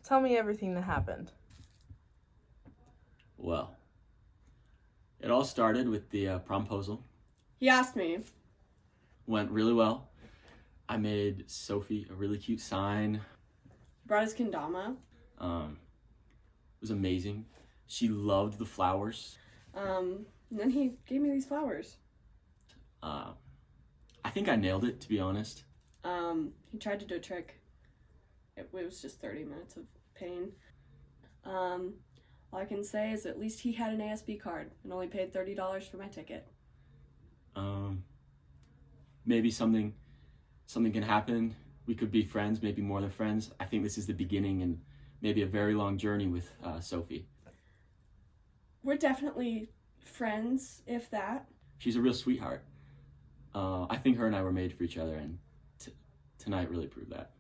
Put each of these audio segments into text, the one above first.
Tell me everything that happened. Well, it all started with the promposal. He asked me. Went really well. I made Sophie a really cute sign. Brought his kendama. It was amazing. She loved the flowers. And then he gave me these flowers. I think I nailed it, to be honest. He tried to do a trick. It was just 30 minutes of pain. All I can say is at least he had an ASB card and only paid $30 for my ticket. Maybe something can happen. We could be friends, maybe more than friends. I think this is the beginning and maybe a very long journey with Sophie. We're definitely friends, if that. She's a real sweetheart. I think her and I were made for each other, and tonight really proved that.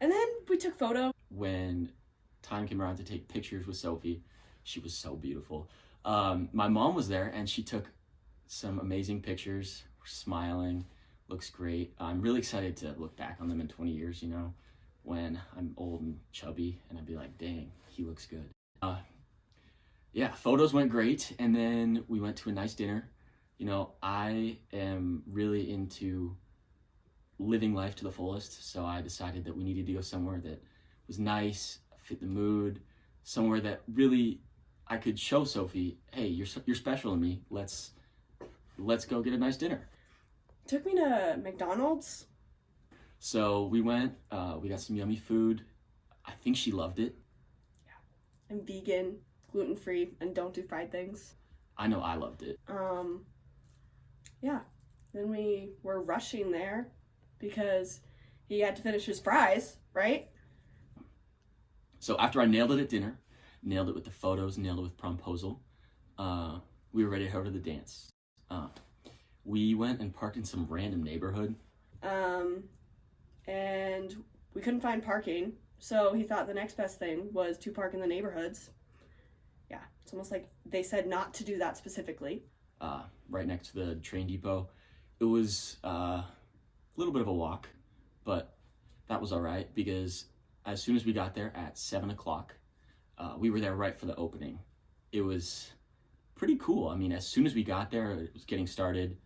And then we took photos. When time came around to take pictures with Sophie, she was so beautiful. My mom was there, and she took some amazing pictures. We're smiling, looks great. I'm really excited to look back on them in 20 years, you know, when I'm old and chubby, and I'd be like, dang, he looks good. Yeah, photos went great, and then we went to a nice dinner. You know, I am really into living life to the fullest, so I decided that we needed to go somewhere that was nice, fit the mood, somewhere that really I could show Sophie, hey, you're special to me. Let's go get a nice dinner. Took me to McDonald's. So we went, we got some yummy food. I think she loved it. Yeah. I'm vegan, gluten-free, and don't do fried things. I know I loved it. Yeah. Then we were rushing there because he had to finish his fries, right? So after I nailed it at dinner, nailed it with the photos, nailed it with promposal, we were ready to head over to the dance. We went and parked in some random neighborhood. And we couldn't find parking, so he thought the next best thing was to park in the neighborhoods. Yeah, it's almost like they said not to do that specifically. Right next to the train depot. It was a little bit of a walk, but that was all right because as soon as we got there at 7 o'clock, we were there right for the opening. It was pretty cool. I mean, as soon as we got there, it was getting started.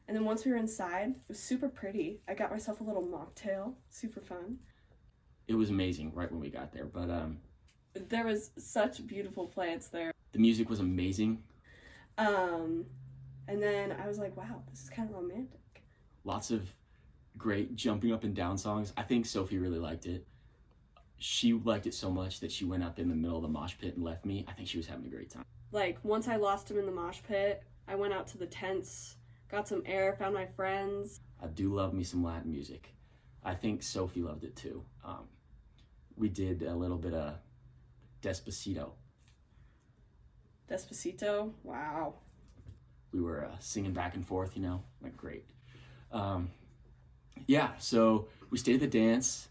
And then once we were inside, it was super pretty. I got myself a little mocktail, super fun. It was amazing right when we got there, but there was such beautiful plants there. The music was amazing. And then I was like, wow, this is kind of romantic. Lots of great jumping up and down songs. I think Sophie really liked it. She liked it so much that she went up in the middle of the mosh pit and left me. I think she was having a great time. Like, once I lost him in the mosh pit, I went out to the tents, got some air, found my friends. I do love me some Latin music. I think Sophie loved it too. We did a little bit of Despacito. Despacito? Wow. We were singing back and forth, you know, went great. Yeah, so we stayed at the dance.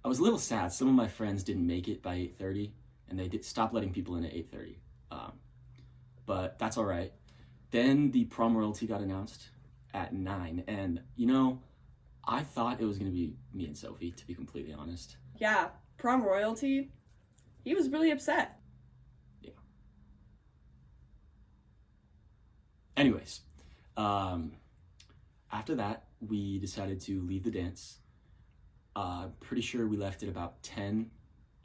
I was a little sad. Some of my friends didn't make it by 8:30, and they did stop letting people in at 8:30. But that's all right. Then the prom royalty got announced at 9, and you know, I thought it was gonna be me and Sophie, to be completely honest. Yeah, prom royalty. He was really upset. Yeah. Anyways, after that, we decided to leave the dance. Pretty sure we left at about 10.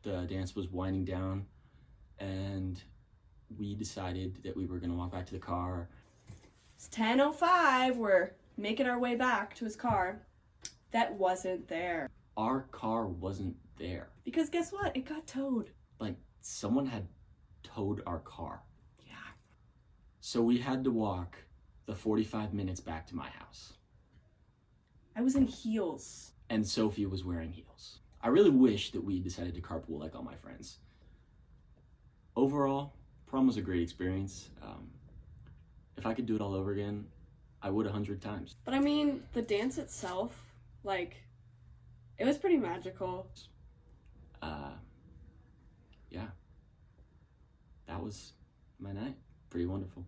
The dance was winding down, and we decided that we were gonna walk back to the car. It's 10:05. We're making our way back to his car. That wasn't there. Our car wasn't there. Because guess what? It got towed. Like, someone had towed our car. Yeah. So we had to walk the 45 minutes back to my house. I was in heels. And Sophie was wearing heels. I really wish that we decided to carpool like all my friends. Overall, prom was a great experience. If I could do it all over again, I would 100 times. But I mean, the dance itself, like, it was pretty magical. Yeah. That was my night. Pretty wonderful.